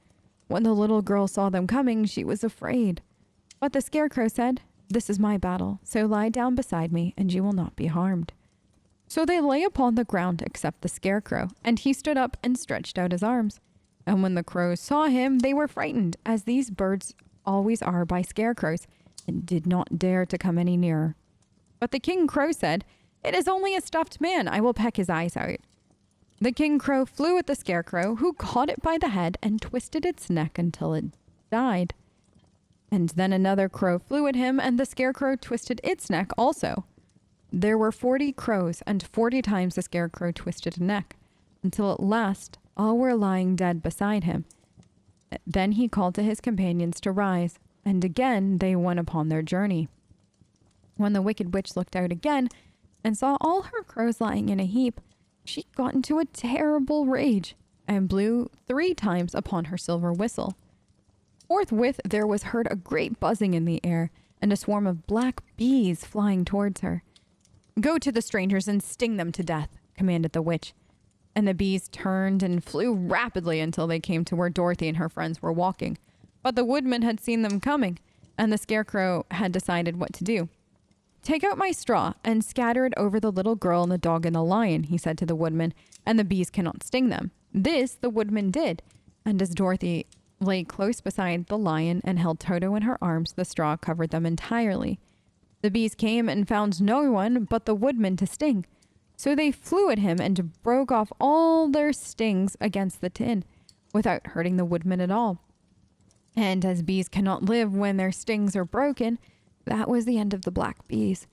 When the little girl saw them coming, she was afraid. But the Scarecrow said, "This is my battle, so lie down beside me, and you will not be harmed." So they lay upon the ground except the Scarecrow, and he stood up and stretched out his arms. And when the crows saw him, they were frightened, as these birds always are by scarecrows, and did not dare to come any nearer. But the King Crow said, "It is only a stuffed man. I will peck his eyes out." The King Crow flew at the Scarecrow, who caught it by the head and twisted its neck until it died. And then another crow flew at him, and the Scarecrow twisted its neck also. There were 40 crows, and 40 times the Scarecrow twisted a neck, until at last all were lying dead beside him. Then he called to his companions to rise, and again they went upon their journey. When the Wicked Witch looked out again and saw all her crows lying in a heap, she got into a terrible rage and blew 3 times upon her silver whistle. Forthwith there was heard a great buzzing in the air, and a swarm of black bees flying towards her. "Go to the strangers and sting them to death," commanded the witch. And the bees turned and flew rapidly until they came to where Dorothy and her friends were walking. But the Woodman had seen them coming, and the Scarecrow had decided what to do. "Take out my straw and scatter it over the little girl and the dog and the lion," he said to the Woodman, "and the bees cannot sting them." This the Woodman did, and as Dorothy lay close beside the lion and held Toto in her arms, the straw covered them entirely. The bees came and found no one but the Woodman to sting, so they flew at him and broke off all their stings against the tin, without hurting the Woodman at all. And as bees cannot live when their stings are broken, that was the end of the black bees.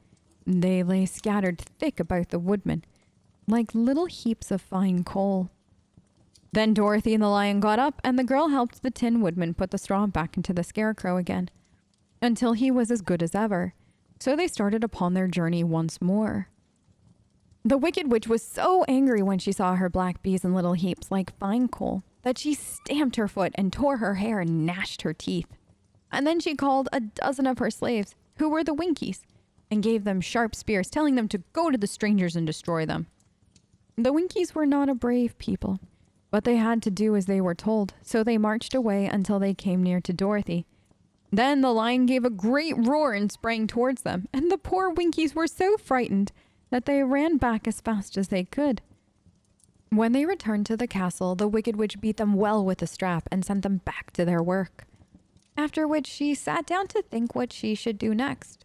They lay scattered thick about the Woodman, like little heaps of fine coal. Then Dorothy and the lion got up, and the girl helped the Tin Woodman put the straw back into the Scarecrow again, until he was as good as ever. So they started upon their journey once more. The Wicked Witch was so angry when she saw her black bees in little heaps like fine coal that she stamped her foot and tore her hair and gnashed her teeth. And then she called a dozen of her slaves, who were the Winkies, and gave them sharp spears, telling them to go to the strangers and destroy them. The Winkies were not a brave people. But they had to do as they were told, so they marched away until they came near to Dorothy. Then the lion gave a great roar and sprang towards them, and the poor Winkies were so frightened that they ran back as fast as they could. When they returned to the castle, the Wicked Witch beat them well with a strap and sent them back to their work. After which she sat down to think what she should do next.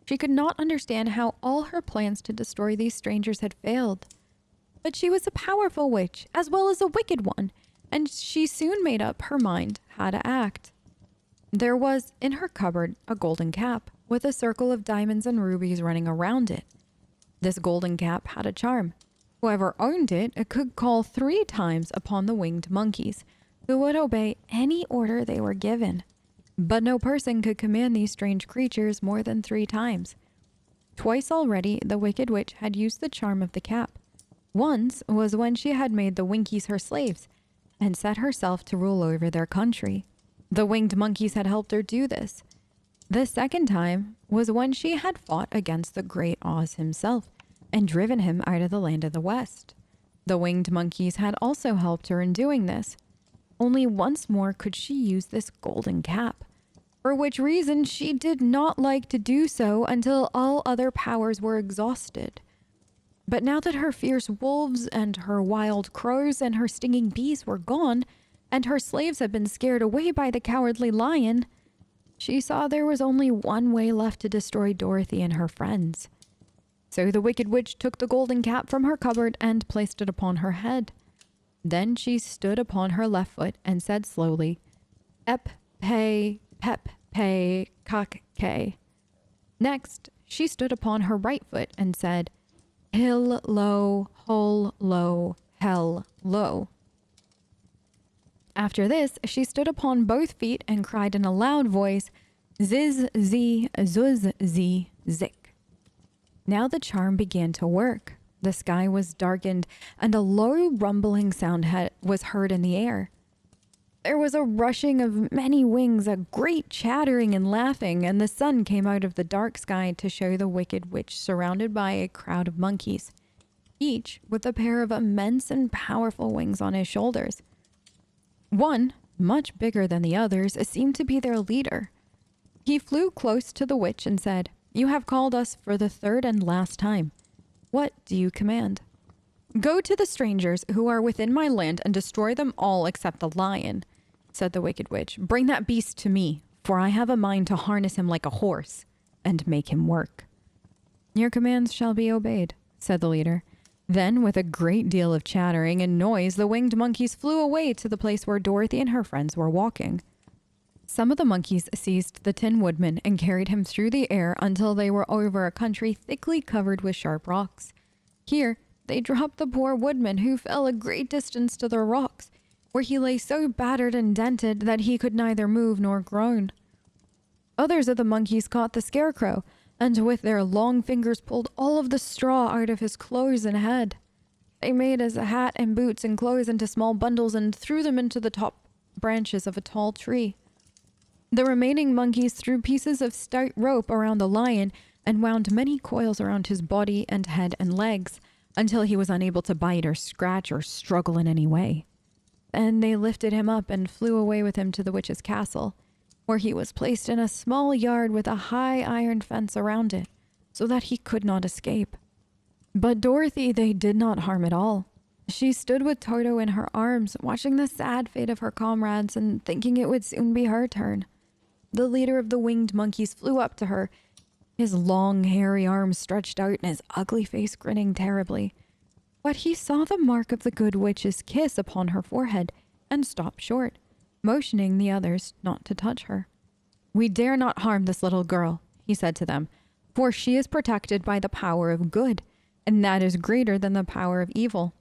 She could not understand how all her plans to destroy these strangers had failed. But she was a powerful witch, as well as a wicked one, and she soon made up her mind how to act. There was, in her cupboard, a golden cap, with a circle of diamonds and rubies running around it. This golden cap had a charm. Whoever owned it could call 3 times upon the winged monkeys, who would obey any order they were given. But no person could command these strange creatures more than 3 times. Twice already, the Wicked Witch had used the charm of the cap. Once was when she had made the Winkies her slaves, and set herself to rule over their country. The winged monkeys had helped her do this. The second time was when she had fought against the great Oz himself, and driven him out of the land of the West. The winged monkeys had also helped her in doing this. Only once more could she use this golden cap, for which reason she did not like to do so until all other powers were exhausted. But now that her fierce wolves and her wild crows and her stinging bees were gone, and her slaves had been scared away by the cowardly lion, she saw there was only one way left to destroy Dorothy and her friends. So the Wicked Witch took the golden cap from her cupboard and placed it upon her head. Then she stood upon her left foot and said slowly, "Ep, pay, pep, pay, cock, kay." Next, she stood upon her right foot and said, "Hill, low, hole, low, hell, low." After this, she stood upon both feet and cried in a loud voice, "Ziz, zee, zuz, zee, zik." Now the charm began to work. The sky was darkened, and a low rumbling sound was heard in the air. There was a rushing of many wings, a great chattering and laughing, and the sun came out of the dark sky to show the Wicked Witch surrounded by a crowd of monkeys, each with a pair of immense and powerful wings on his shoulders. One, much bigger than the others, seemed to be their leader. He flew close to the witch and said, "You have called us for the 3rd and last time. What do you command?" "Go to the strangers who are within my land and destroy them all except the lion," said the Wicked Witch. "Bring that beast to me, for I have a mind to harness him like a horse and make him work." "Your commands shall be obeyed," said the leader. Then, with a great deal of chattering and noise, the winged monkeys flew away to the place where Dorothy and her friends were walking. Some of the monkeys seized the Tin Woodman and carried him through the air until they were over a country thickly covered with sharp rocks. Here, they dropped the poor woodman, who fell a great distance to the rocks, where he lay so battered and dented that he could neither move nor groan. Others of the monkeys caught the scarecrow, and with their long fingers pulled all of the straw out of his clothes and head. They made his hat and boots and clothes into small bundles and threw them into the top branches of a tall tree. The remaining monkeys threw pieces of stout rope around the lion and wound many coils around his body and head and legs until he was unable to bite or scratch or struggle in any way. Then they lifted him up and flew away with him to the witch's castle, where he was placed in a small yard with a high iron fence around it, so that he could not escape. But Dorothy they did not harm at all. She stood with Toto in her arms, watching the sad fate of her comrades and thinking it would soon be her turn. The leader of the winged monkeys flew up to her, his long, hairy arms stretched out and his ugly face grinning terribly. But he saw the mark of the good witch's kiss upon her forehead and stopped short, motioning the others not to touch her. "We dare not harm this little girl," he said to them, "for she is protected by the power of good, and that is greater than the power of evil.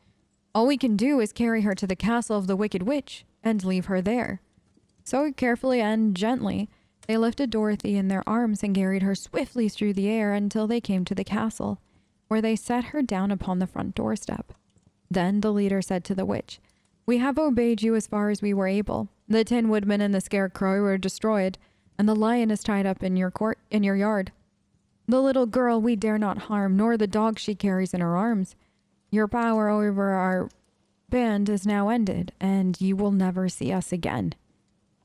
All we can do is carry her to the castle of the Wicked Witch and leave her there." So carefully and gently, they lifted Dorothy in their arms and carried her swiftly through the air until they came to the castle, where they set her down upon the front doorstep. Then the leader said to the witch, "We have obeyed you as far as we were able. The Tin Woodman and the Scarecrow were destroyed, and the lion is tied up in your yard. The little girl we dare not harm, nor the dog she carries in her arms. Your power over our band is now ended, and you will never see us again."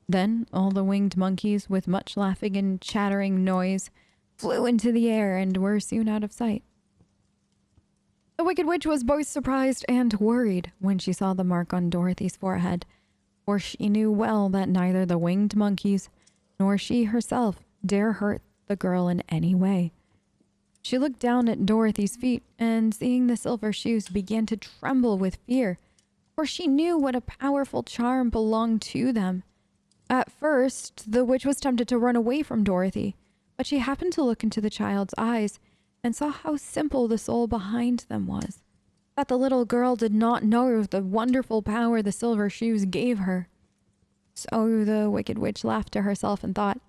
Then all the winged monkeys, with much laughing and chattering noise, flew into the air and were soon out of sight. The Wicked Witch was both surprised and worried when she saw the mark on Dorothy's forehead, for she knew well that neither the winged monkeys nor she herself dare hurt the girl in any way. She looked down at Dorothy's feet and, seeing the silver shoes, began to tremble with fear, for she knew what a powerful charm belonged to them. At first, the witch was tempted to run away from Dorothy, but she happened to look into the child's eyes and saw how simple the soul behind them was, that the little girl did not know the wonderful power the silver shoes gave her. So the Wicked Witch laughed to herself and thought,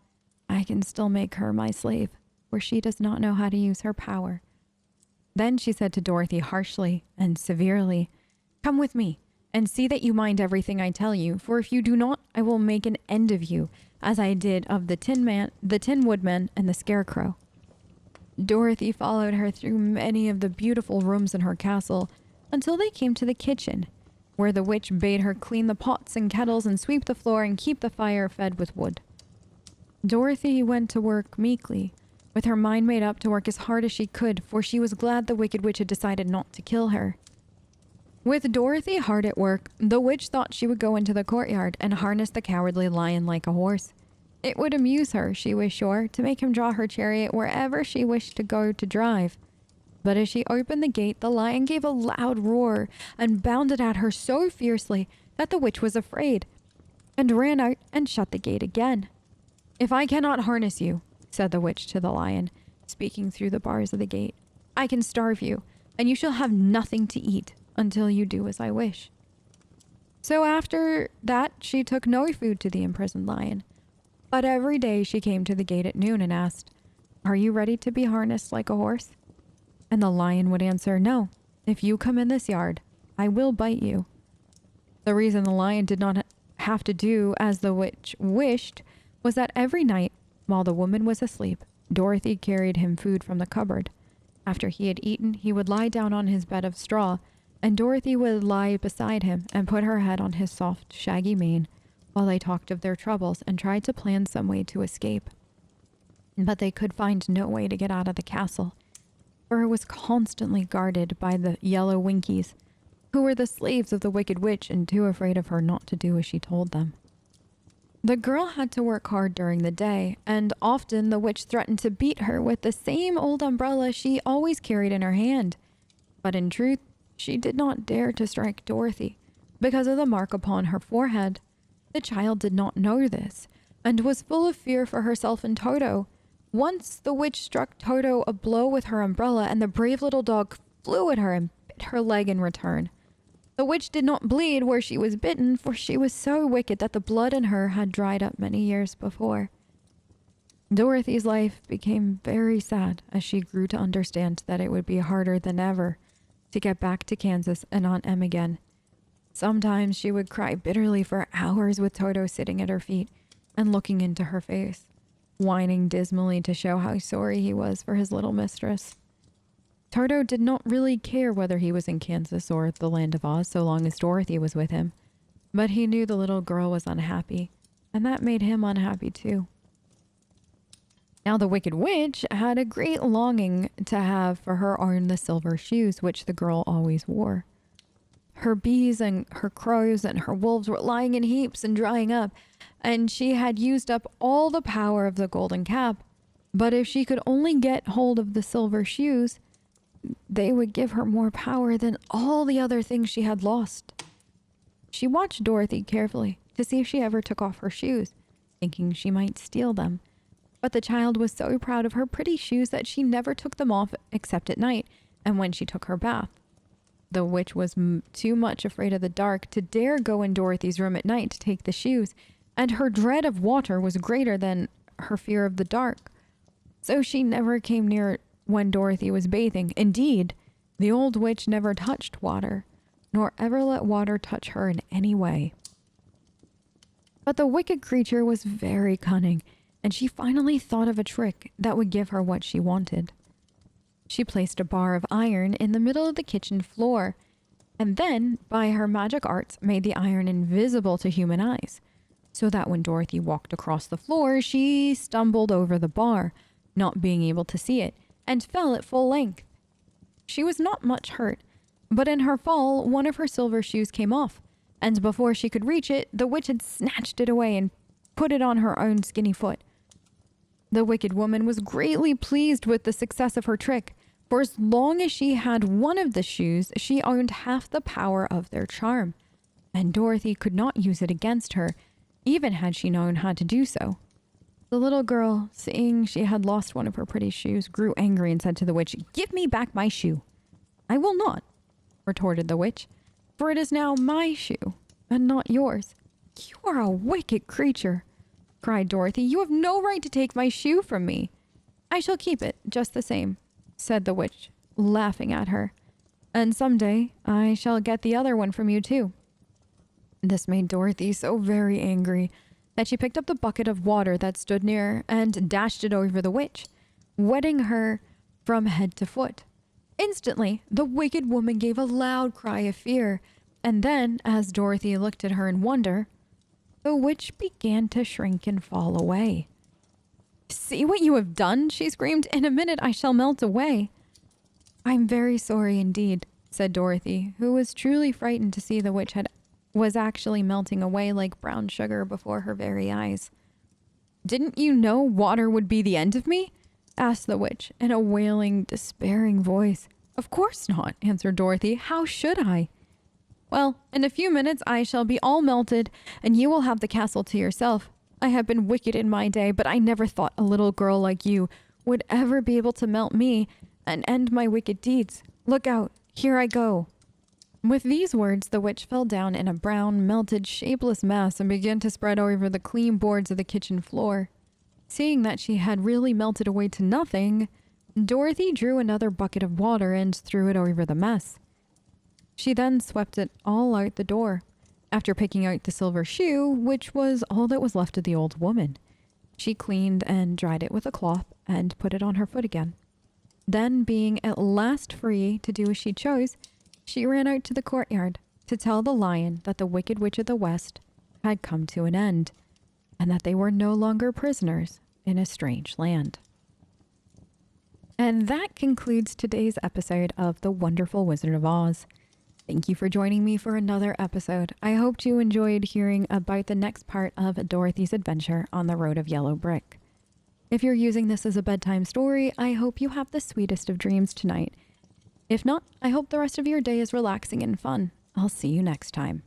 "I can still make her my slave, for she does not know how to use her power." Then she said to Dorothy harshly and severely, "Come with me, and see that you mind everything I tell you, for if you do not, I will make an end of you, as I did of the Tin Woodman, and the Scarecrow." Dorothy followed her through many of the beautiful rooms in her castle until they came to the kitchen, where the witch bade her clean the pots and kettles and sweep the floor and keep the fire fed with wood. Dorothy went to work meekly, with her mind made up to work as hard as she could, for she was glad the Wicked Witch had decided not to kill her. With Dorothy hard at work, the witch thought she would go into the courtyard and harness the Cowardly Lion like a horse. It would amuse her, she was sure, to make him draw her chariot wherever she wished to go to drive. But as she opened the gate, the lion gave a loud roar and bounded at her so fiercely that the witch was afraid, and ran out and shut the gate again. "If I cannot harness you," said the witch to the lion, speaking through the bars of the gate, "I can starve you, and you shall have nothing to eat until you do as I wish." So after that, she took no food to the imprisoned lion. But every day she came to the gate at noon and asked, "Are you ready to be harnessed like a horse?" And the lion would answer, "No, if you come in this yard, I will bite you." The reason the lion did not have to do as the witch wished was that every night, while the woman was asleep, Dorothy carried him food from the cupboard. After he had eaten, he would lie down on his bed of straw, and Dorothy would lie beside him and put her head on his soft, shaggy mane while they talked of their troubles and tried to plan some way to escape. But they could find no way to get out of the castle, for it was constantly guarded by the yellow Winkies, who were the slaves of the Wicked Witch and too afraid of her not to do as she told them. The girl had to work hard during the day, and often the witch threatened to beat her with the same old umbrella she always carried in her hand. But in truth, she did not dare to strike Dorothy because of the mark upon her forehead. The child did not know this, and was full of fear for herself and Toto. Once the witch struck Toto a blow with her umbrella, and the brave little dog flew at her and bit her leg in return. The witch did not bleed where she was bitten, for she was so wicked that the blood in her had dried up many years before. Dorothy's life became very sad as she grew to understand that it would be harder than ever to get back to Kansas and Aunt Em again. Sometimes she would cry bitterly for hours with Toto sitting at her feet and looking into her face, whining dismally to show how sorry he was for his little mistress. Toto did not really care whether he was in Kansas or the Land of Oz so long as Dorothy was with him, but he knew the little girl was unhappy, and that made him unhappy too. Now the Wicked Witch had a great longing to have for her own the silver shoes which the girl always wore. Her bees and her crows and her wolves were lying in heaps and drying up, and she had used up all the power of the golden cap. But if she could only get hold of the silver shoes, they would give her more power than all the other things she had lost. She watched Dorothy carefully to see if she ever took off her shoes, thinking she might steal them. But the child was so proud of her pretty shoes that she never took them off except at night and when she took her bath. The witch was too much afraid of the dark to dare go in Dorothy's room at night to take the shoes, and her dread of water was greater than her fear of the dark. So she never came near it when Dorothy was bathing. Indeed, the old witch never touched water, nor ever let water touch her in any way. But the wicked creature was very cunning, and she finally thought of a trick that would give her what she wanted. She placed a bar of iron in the middle of the kitchen floor, and then, by her magic arts, made the iron invisible to human eyes, so that when Dorothy walked across the floor, she stumbled over the bar, not being able to see it, and fell at full length. She was not much hurt, but in her fall, one of her silver shoes came off, and before she could reach it, the witch had snatched it away and put it on her own skinny foot. The wicked woman was greatly pleased with the success of her trick, for as long as she had one of the shoes, she owned half the power of their charm, and Dorothy could not use it against her, even had she known how to do so. The little girl, seeing she had lost one of her pretty shoes, grew angry and said to the witch, "Give me back my shoe." "I will not," retorted the witch, "for it is now my shoe, and not yours." "You are a wicked creature," cried Dorothy. "You have no right to take my shoe from me." "I shall keep it just the same," said the witch, laughing at her. "And someday I shall get the other one from you too." This made Dorothy so very angry that she picked up the bucket of water that stood near and dashed it over the witch, wetting her from head to foot. Instantly, the wicked woman gave a loud cry of fear, and then, as Dorothy looked at her in wonder, the witch began to shrink and fall away. "See what you have done?" she screamed. "In a minute I shall melt away." "I'm very sorry indeed," said Dorothy, who was truly frightened to see the witch was actually melting away like brown sugar before her very eyes. "Didn't you know water would be the end of me?" asked the witch in a wailing, despairing voice. "Of course not," answered Dorothy. "How should I?" "Well, in a few minutes I shall be all melted, and you will have the castle to yourself. I have been wicked in my day, but I never thought a little girl like you would ever be able to melt me and end my wicked deeds. Look out, here I go." With these words, the witch fell down in a brown, melted, shapeless mass and began to spread over the clean boards of the kitchen floor. Seeing that she had really melted away to nothing, Dorothy drew another bucket of water and threw it over the mess. She then swept it all out the door, after picking out the silver shoe, which was all that was left of the old woman. She cleaned and dried it with a cloth and put it on her foot again. Then, being at last free to do as she chose, she ran out to the courtyard to tell the lion that the Wicked Witch of the West had come to an end, and that they were no longer prisoners in a strange land. And that concludes today's episode of The Wonderful Wizard of Oz. Thank you for joining me for another episode. I hoped you enjoyed hearing about the next part of Dorothy's adventure on the Road of Yellow Brick. If you're using this as a bedtime story, I hope you have the sweetest of dreams tonight. If not, I hope the rest of your day is relaxing and fun. I'll see you next time.